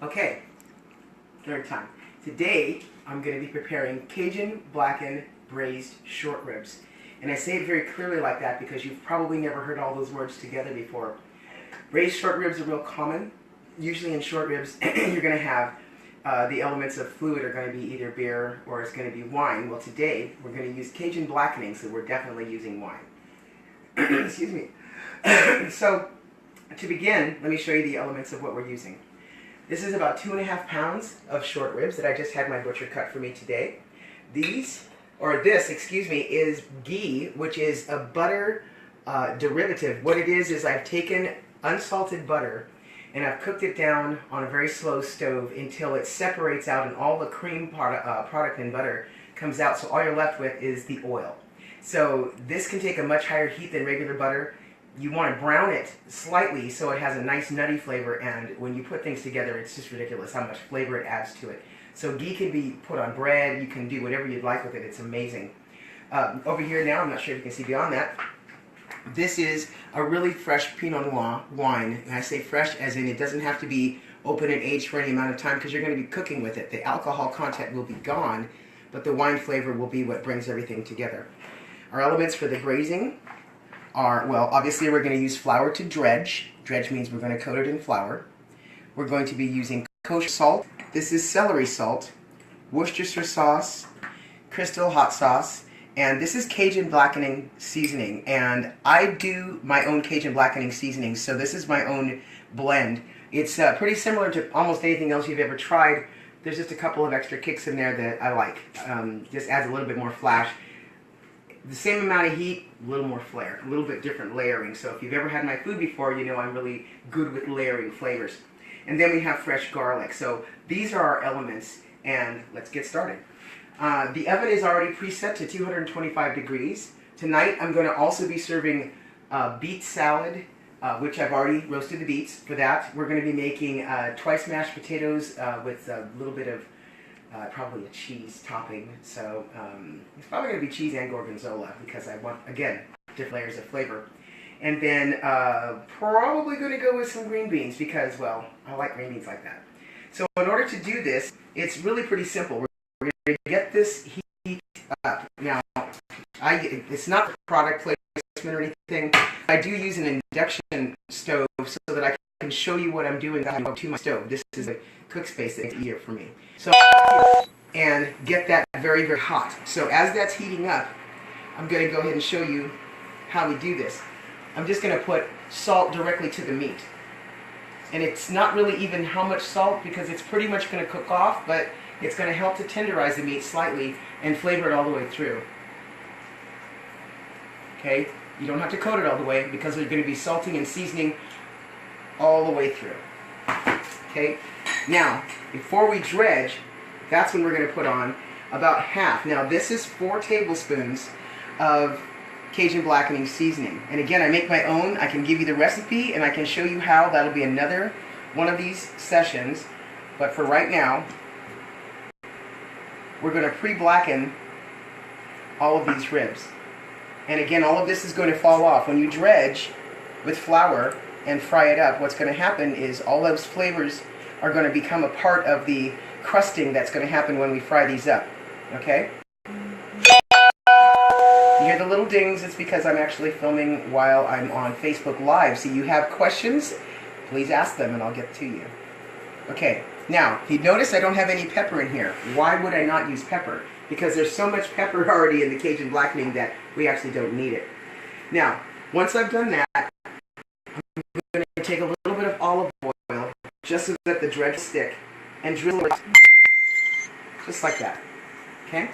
Okay, third time. Today I'm going to be preparing Cajun Blackened Braised Short Ribs. And I say it very clearly like that because you've probably never heard all those words together before. Braised short ribs are real common. Usually in short ribs you're going to have the elements of fluid are going to be either beer or it's going to be wine. Well, today we're going to use Cajun Blackening, so we're definitely using wine. Excuse me. So to begin, let me show you the elements of what we're using. This is about 2.5 pounds of short ribs that I just had my butcher cut for me today. This, is ghee, which is a butter derivative. What it is I've taken unsalted butter and I've cooked it down on a very slow stove until it separates out and all the cream product and butter comes out, so all you're left with is the oil. So this can take a much higher heat than regular butter. You want to brown it slightly so it has a nice nutty flavor, and when you put things together it's just ridiculous how much flavor it adds to it. So ghee can be put on bread, you can do whatever you'd like with it, it's amazing. Over here now, I'm not sure if you can see beyond that, this is a really fresh Pinot Noir wine, and I say fresh as in it doesn't have to be open and aged for any amount of time because you're going to be cooking with it. The alcohol content will be gone, but the wine flavor will be what brings everything together. Our elements for the braising are, well, obviously we're going to use flour to dredge. Dredge means we're going to coat it in flour. We're going to be using kosher salt. This is celery salt, Worcestershire sauce, crystal hot sauce, and this is Cajun Blackening seasoning. And I do my own Cajun Blackening seasoning, so this is my own blend. It's pretty similar to almost anything else you've ever tried. There's just a couple of extra kicks in there that I like. Just adds a little bit more flash. The same amount of heat, a little more flair, a little bit different layering. So if you've ever had my food before, you know I'm really good with layering flavors. And then we have fresh garlic. So these are our elements, and let's get started. The oven is already preset to 225 degrees. Tonight I'm going to also be serving beet salad, which I've already roasted the beets. For that, we're going to be making twice mashed potatoes with a little bit of probably a cheese topping, so it's probably going to be cheese and gorgonzola because I want, again, different layers of flavor. And then probably going to go with some green beans because, well, I like green beans like that. So in order to do this, it's really pretty simple. We're going to get this heat up. Now, it's not the product placement or anything. I do use an induction stove so that I can show you what I'm doing to my stove. This is a cook space that's easier for me. So, and get that very, very hot. So as that's heating up, I'm going to go ahead and show you how we do this. I'm just going to put salt directly to the meat. And it's not really even how much salt because it's pretty much going to cook off, but it's going to help to tenderize the meat slightly and flavor it all the way through. Okay? You don't have to coat it all the way because we're going to be salting and seasoning all the way through. Okay? Now, before we dredge, that's when we're going to put on about half. Now, this is 4 tablespoons of Cajun Blackening seasoning. And again, I make my own. I can give you the recipe, and I can show you how. That'll be another one of these sessions. But for right now, we're going to pre-blacken all of these ribs. And again, all of this is going to fall off. When you dredge with flour and fry it up, what's going to happen is all those flavors are going to become a part of the crusting that's going to happen when we fry these up. Okay? You hear the little dings, it's because I'm actually filming while I'm on Facebook Live. So you have questions, please ask them and I'll get to you. Okay, now, if you notice I don't have any pepper in here. Why would I not use pepper? Because there's so much pepper already in the Cajun Blackening that we actually don't need it. Now, once I've done that, I'm going to take a little bit of olive oil just so that the dredge stick and drizzle it just like that. Okay?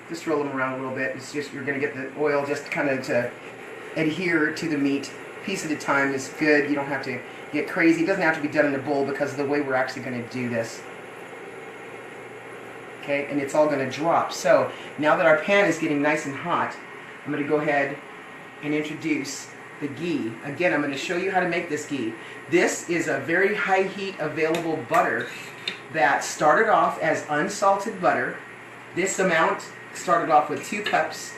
Just roll them around a little bit. It's just, you're going to get the oil just kind of to adhere to the meat. Piece at a time is good. You don't have to get crazy. It doesn't have to be done in a bowl because of the way we're actually going to do this. Okay, and it's all going to drop. So now that our pan is getting nice and hot, I'm going to go ahead and introduce the ghee. Again, I'm going to show you how to make this ghee. This is a very high heat available butter that started off as unsalted butter. This amount started off with 2 cups,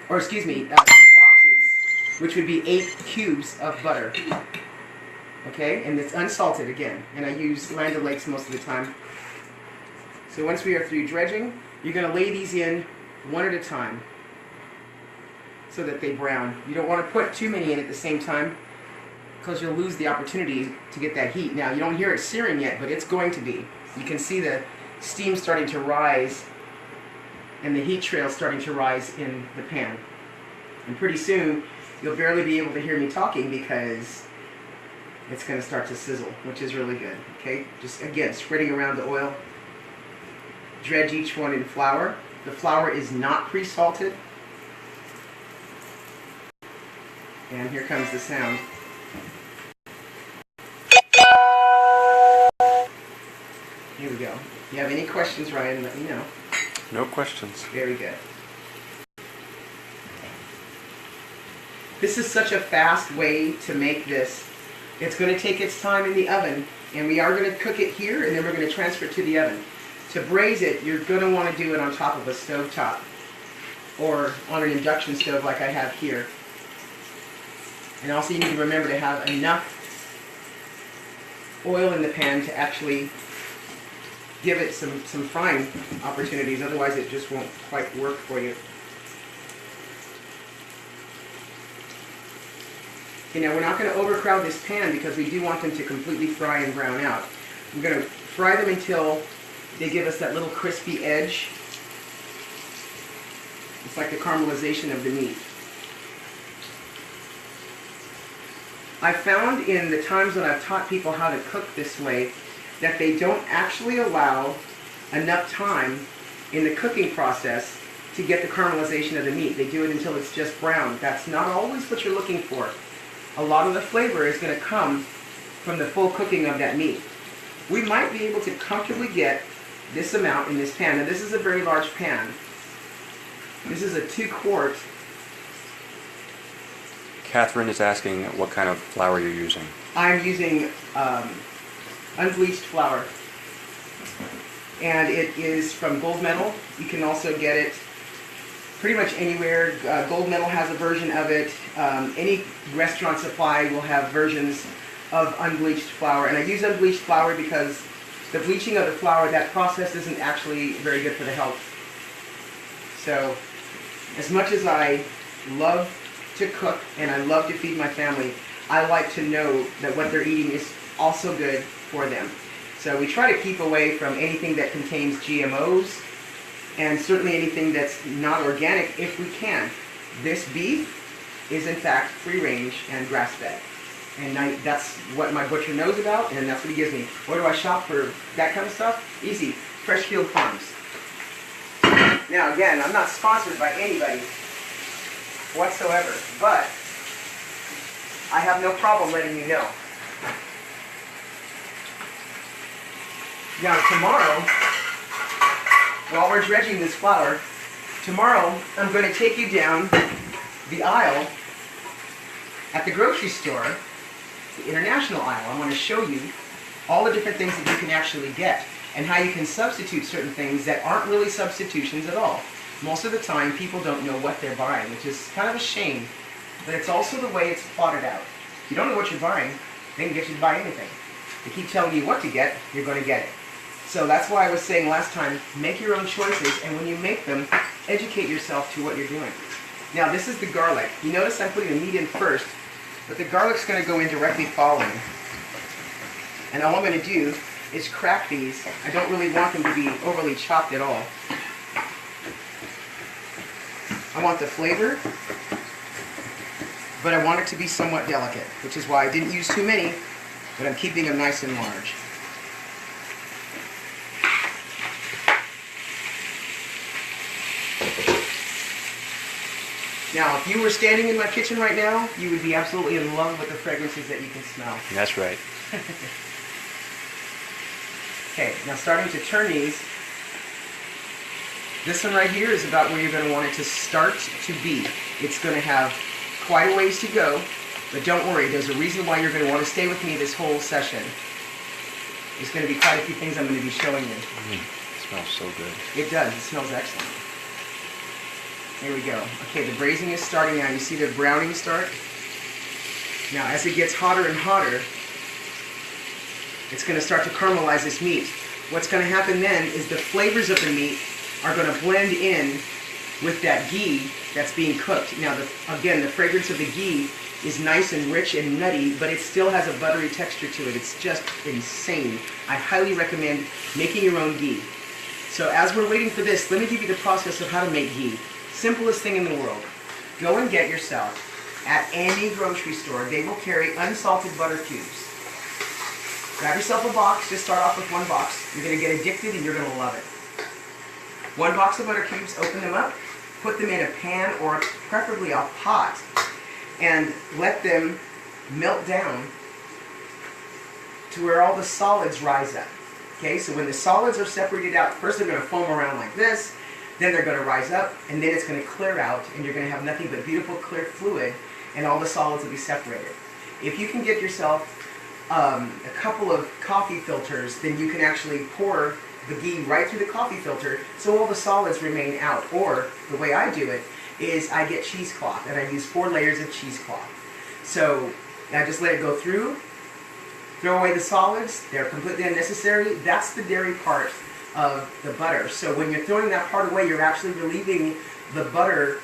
or excuse me, 2 boxes, which would be 8 cubes of butter. Okay, and it's unsalted again. And I use Land O'Lakes most of the time. So once we are through dredging, you're going to lay these in one at a time so that they brown. You don't want to put too many in at the same time because you'll lose the opportunity to get that heat. Now, you don't hear it searing yet, but it's going to be. You can see the steam starting to rise and the heat trail starting to rise in the pan. And pretty soon, you'll barely be able to hear me talking because it's going to start to sizzle, which is really good. Okay, just again, spreading around the oil. Dredge each one in flour. The flour is not pre-salted. And here comes the sound. Here we go. If you have any questions, Ryan, let me know. No questions. Very good. This is such a fast way to make this. It's going to take its time in the oven, and we are going to cook it here, and then we're going to transfer it to the oven. To braise it, you're going to want to do it on top of a stove top or on an induction stove like I have here. And also you need to remember to have enough oil in the pan to actually give it some frying opportunities, otherwise it just won't quite work for you. Okay, now we're not going to overcrowd this pan because we do want them to completely fry and brown out. We're going to fry them until they give us that little crispy edge. It's like the caramelization of the meat. I found in the times when I've taught people how to cook this way that they don't actually allow enough time in the cooking process to get the caramelization of the meat. They do it until it's just brown. That's not always what you're looking for. A lot of the flavor is going to come from the full cooking of that meat. We might be able to comfortably get this amount in this pan. Now this is a very large pan. This is a 2-quart. Catherine is asking what kind of flour you're using. I'm using unbleached flour. And it is from Gold Medal. You can also get it pretty much anywhere. Gold Medal has a version of it. Any restaurant supply will have versions of unbleached flour. And I use unbleached flour because the bleaching of the flour, that process isn't actually very good for the health. So, as much as I love to cook and I love to feed my family, I like to know that what they're eating is also good for them. So we try to keep away from anything that contains GMOs and certainly anything that's not organic if we can. This beef is in fact free range and grass-fed. And that's what my butcher knows about, and that's what he gives me. Where do I shop for that kind of stuff? Easy. Freshfield Farms. Now again, I'm not sponsored by anybody whatsoever, but I have no problem letting you know. Now tomorrow, while we're dredging this flour, tomorrow I'm going to take you down the aisle at the grocery store, the international aisle. I want to show you all the different things that you can actually get and how you can substitute certain things that aren't really substitutions at all. Most of the time people don't know what they're buying, which is kind of a shame, but it's also the way it's plotted out. If you don't know what you're buying, they can get you to buy anything. They keep telling you what to get, you're going to get it. So that's why I was saying last time, make your own choices, and when you make them, educate yourself to what you're doing. Now this is the garlic. You notice I'm putting the meat in first, but the garlic's going to go in directly following. And all I'm going to do is crack these. I don't really want them to be overly chopped at all. I want the flavor, but I want it to be somewhat delicate, which is why I didn't use too many, but I'm keeping them nice and large. Now, if you were standing in my kitchen right now, you would be absolutely in love with the fragrances that you can smell. That's right. Okay, now starting to turn these. This one right here is about where you're going to want it to start to be. It's going to have quite a ways to go, but don't worry, there's a reason why you're going to want to stay with me this whole session. There's going to be quite a few things I'm going to be showing you. It smells so good. It does. It smells excellent. Here we go. Okay, the braising is starting now. You see the browning start? Now, as it gets hotter and hotter, It's going to start to caramelize this meat. What's going to happen then is the flavors of the meat are going to blend in with that ghee that's being cooked. Now, again, the fragrance of the ghee is nice and rich and nutty, but it still has a buttery texture to it. It's just insane. I highly recommend making your own ghee. So as we're waiting for this, let me give you the process of how to make ghee. Simplest thing in the world. Go and get yourself, at any grocery store, they will carry unsalted butter cubes. Grab yourself a box, just start off with one box. You're going to get addicted and you're going to love it. One box of butter cubes, open them up, put them in a pan or preferably a pot, and let them melt down to where all the solids rise up. Okay, so when the solids are separated out, first they're going to foam around like this, then they're going to rise up, and then it's going to clear out, and you're going to have nothing but beautiful clear fluid, and all the solids will be separated. If you can get yourself a couple of coffee filters, then you can actually pour the ghee right through the coffee filter so all the solids remain out. Or the way I do it is I get cheesecloth, and I use 4 layers of cheesecloth. So I just let it go through, throw away the solids, they're completely unnecessary. That's the dairy part of the butter. So when you're throwing that part away, you're actually relieving the butter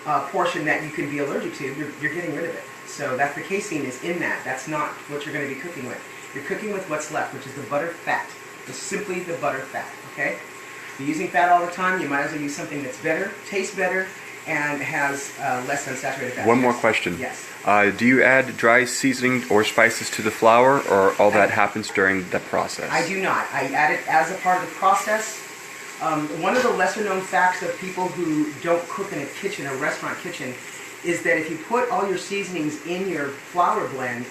portion that you can be allergic to. You're getting rid of it. So that's the casein is in that. That's not what you're going to be cooking with. You're cooking with what's left, which is the butter fat. It's simply the butter fat, okay? If you're using fat all the time, you might as well use something that's better, tastes better, and has less unsaturated fat. One more question. Yes. Do you add dry seasoning or spices to the flour, or all that happens during the process? I do not. I add it as a part of the process. One of the lesser known facts of people who don't cook in a kitchen, a restaurant kitchen, is that if you put all your seasonings in your flour blend,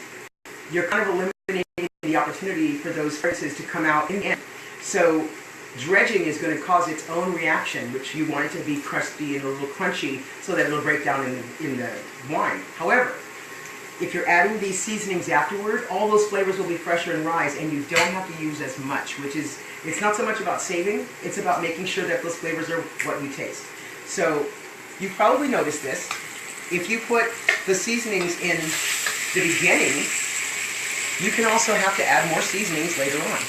you're kind of eliminating the opportunity for those fragrances to come out in the end. So dredging is going to cause its own reaction, which you want it to be crusty and a little crunchy so that it'll break down in the wine. However, if you're adding these seasonings afterward, all those flavors will be fresher and rise, and you don't have to use as much, which is, it's not so much about saving, it's about making sure that those flavors are what you taste. So you've probably noticed this. If you put the seasonings in the beginning, you can also have to add more seasonings later on.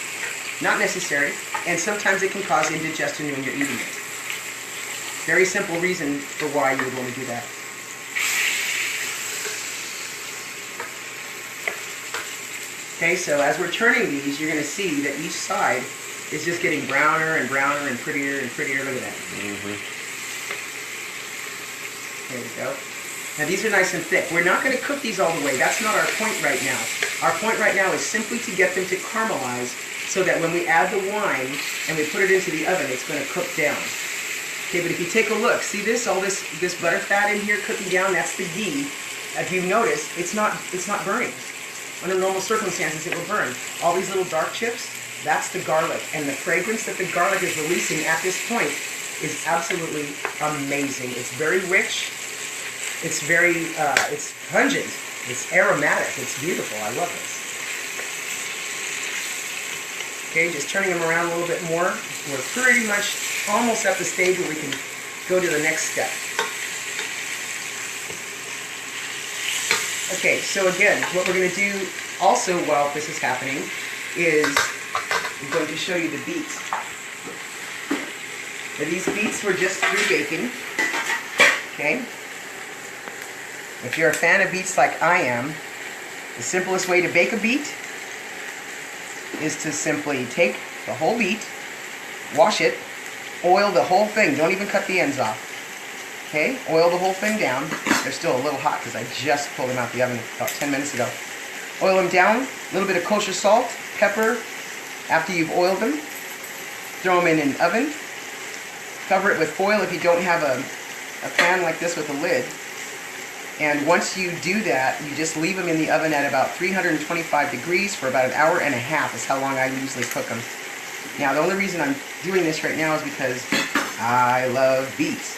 Not necessary, and sometimes it can cause indigestion when you're eating it. Very simple reason for why you would want to do that. Okay, so as we're turning these, you're going to see that each side is just getting browner and browner and prettier and prettier. Look at that. Mm-hmm. There we go. Now these are nice and thick. We're not going to cook these all the way. That's not our point right now. Our point right now is simply to get them to caramelize so that when we add the wine and we put it into the oven, it's going to cook down. Okay, but if you take a look, see this? All this butter fat in here cooking down, that's the ghee. If you notice, it's not burning. Under normal circumstances, it will burn. All these little dark chips, that's the garlic. And the fragrance that the garlic is releasing at this point is absolutely amazing. It's very rich. It's very, it's pungent. It's aromatic. It's beautiful. I love this. Okay, just turning them around a little bit more. We're pretty much almost at the stage where we can go to the next step. Okay, so again, what we're going to do also while this is happening is I'm going to show you the beets. Now, these beets were just pre-baking. Okay? If you're a fan of beets like I am, the simplest way to bake a beet is to simply take the whole beet, wash it, oil the whole thing. Don't even cut the ends off. Okay? Oil the whole thing down. They're still a little hot because I just pulled them out the oven about 10 minutes ago. Oil them down, a little bit of kosher salt, pepper. After you've oiled them, throw them in an oven. Cover it with foil if you don't have a pan like this with a lid. And once you do that, you just leave them in the oven at about 325 degrees for about an hour and a half is how long I usually cook them. Now, the only reason I'm doing this right now is because I love beets.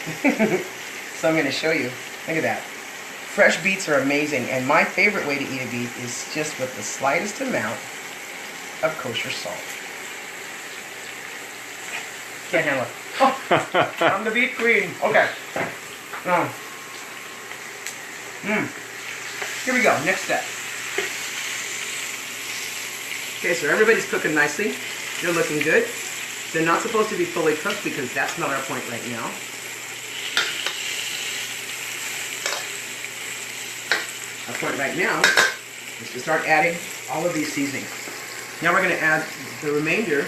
So I'm going to show you. Look at that. Fresh beets are amazing, and my favorite way to eat a beet is just with the slightest amount of kosher salt. Can't handle it. Oh, I'm the beet queen. Okay. Here we go. Next step. Okay, so everybody's cooking nicely. They're looking good. They're not supposed to be fully cooked because that's not our point right now. Our point right now is to start adding all of these seasonings. Now we're going to add the remainder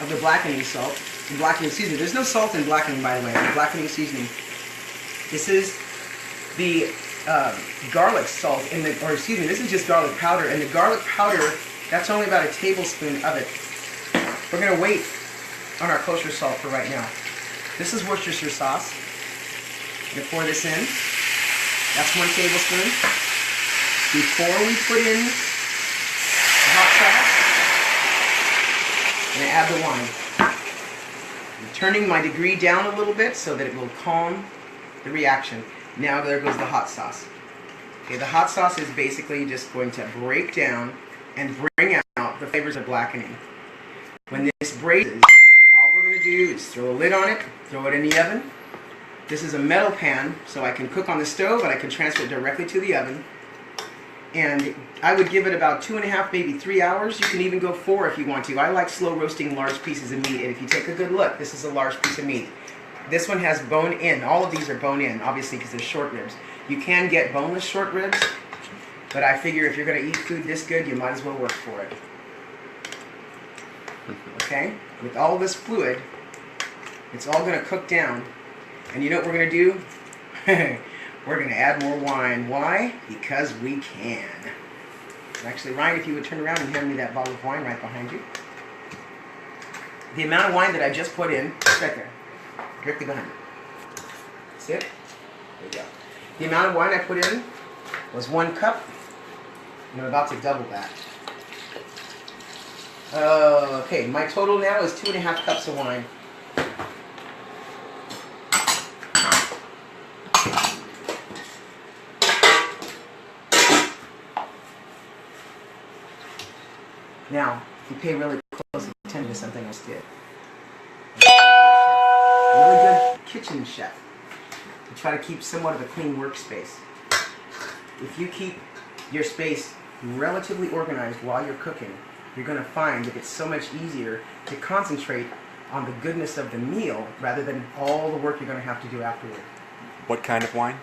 of the blackening salt, the blackening seasoning. There's no salt in blackening, by the way, the blackening seasoning. This is the garlic salt, this is just garlic powder, and the garlic powder, that's only about a tablespoon of it. We're going to wait on our kosher salt for right now. This is Worcestershire sauce. I'm going to pour this in. That's 1 tablespoon. Before we put in the hot sauce, I'm going to add the wine. I'm turning my degree down a little bit so that it will calm the reaction. Now there goes the hot sauce. Okay, the hot sauce is basically just going to break down and bring out the flavors of blackening. When this braises, all we're going to do is throw a lid on it, throw it in the oven. This is a metal pan, so I can cook on the stove, but I can transfer it directly to the oven. And I would give it about 2.5, maybe 3 hours. You can even go 4 if you want to. I like slow roasting large pieces of meat, and if you take a good look, this is a large piece of meat. This one has bone in. All of these are bone in, obviously, because they're short ribs. You can get boneless short ribs, but I figure if you're going to eat food this good, you might as well work for it. Okay? With all this fluid, it's all going to cook down. And you know what we're going to do? We're going to add more wine. Why? Because we can. Actually, Ryan, if you would turn around and hand me that bottle of wine right behind you. The amount of wine that I just put in, right there, directly behind me. See it? There you go. The amount of wine I put in was 1 cup, and I'm about to double that. Okay, my total now is 2.5 cups of wine. Now, if you pay really close attention to something I just did. Really good kitchen chef. To try to keep somewhat of a clean workspace. If you keep your space relatively organized while you're cooking, you're going to find that it's so much easier to concentrate on the goodness of the meal rather than all the work you're going to have to do afterward. What kind of wine?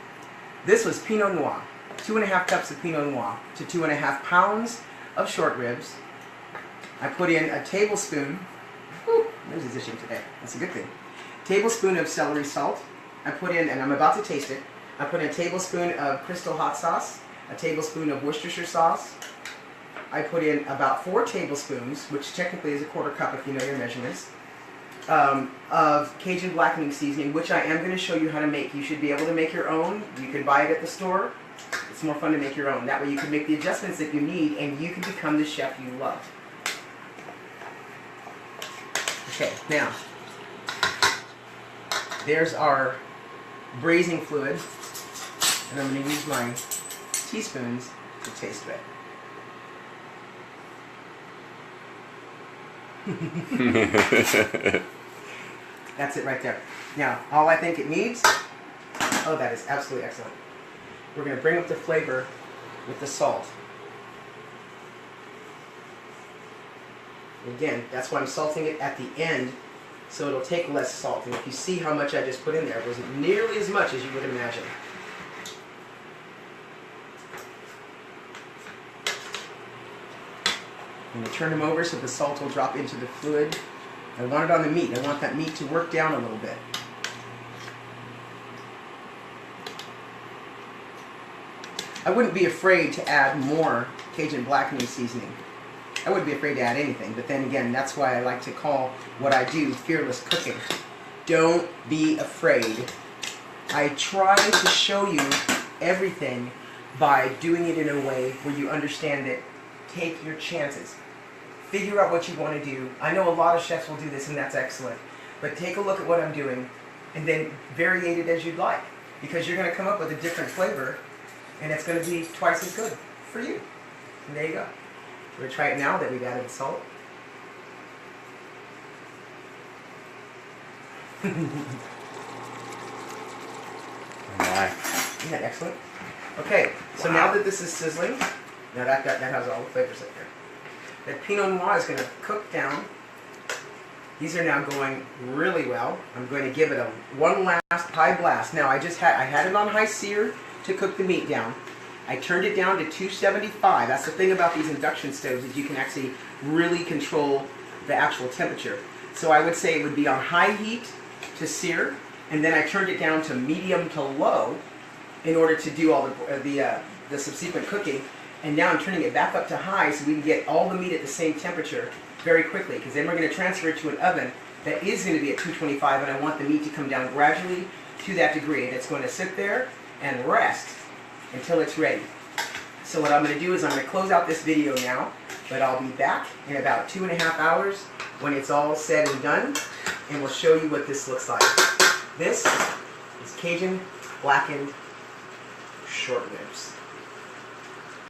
This was Pinot Noir. 2.5 cups of Pinot Noir to 2.5 pounds of short ribs. I put in a tablespoon, nose is itching today, that's a good thing, tablespoon of celery salt. I put in, and I'm about to taste it, I put in a tablespoon of Crystal hot sauce, a tablespoon of Worcestershire sauce. I put in about 4 tablespoons, which technically is a 1/4 cup if you know your measurements, of Cajun Blackening seasoning, which I am going to show you how to make. You should be able to make your own. You can buy it at the store. It's more fun to make your own. That way you can make the adjustments that you need, and you can become the chef you love. Okay, now, there's our braising fluid, and I'm going to use my teaspoons to taste it. That's it right there. Now, all I think it needs, oh, that is absolutely excellent. We're going to bring up the flavor with the salt. Again, that's why I'm salting it at the end, so it'll take less salt. And if you see how much I just put in there, it wasn't nearly as much as you would imagine. I'm going to turn them over so the salt will drop into the fluid. I want it on the meat. I want that meat to work down a little bit. I wouldn't be afraid to add more Cajun Blackening seasoning. I wouldn't be afraid to add anything, but then again, that's why I like to call what I do fearless cooking. Don't be afraid. I try to show you everything by doing it in a way where you understand it. Take your chances. Figure out what you want to do. I know a lot of chefs will do this, and that's excellent. But take a look at what I'm doing, and then variate it as you'd like. Because you're going to come up with a different flavor, and it's going to be twice as good for you. And there you go. We're going to try it now that we've added the salt. Isn't that excellent? Okay, so now that this is sizzling, now that has all the flavors up there. that Pinot Noir is going to cook down. These are now going really well. I'm going to give it one last high blast. Now I had it on high sear to cook the meat down. I turned it down to 275. That's the thing about these induction stoves, is you can actually really control the actual temperature. So I would say it would be on high heat to sear, and then I turned it down to medium to low in order to do all the subsequent cooking. And now I'm turning it back up to high so we can get all the meat at the same temperature very quickly, because then we're going to transfer it to an oven that is going to be at 225, and I want the meat to come down gradually to that degree. And it's going to sit there and rest until it's ready. So what I'm going to do is I'm going to close out this video now, but I'll be back in about 2.5 hours when it's all said and done, and we'll show you what this looks like. This is Cajun Blackened short ribs.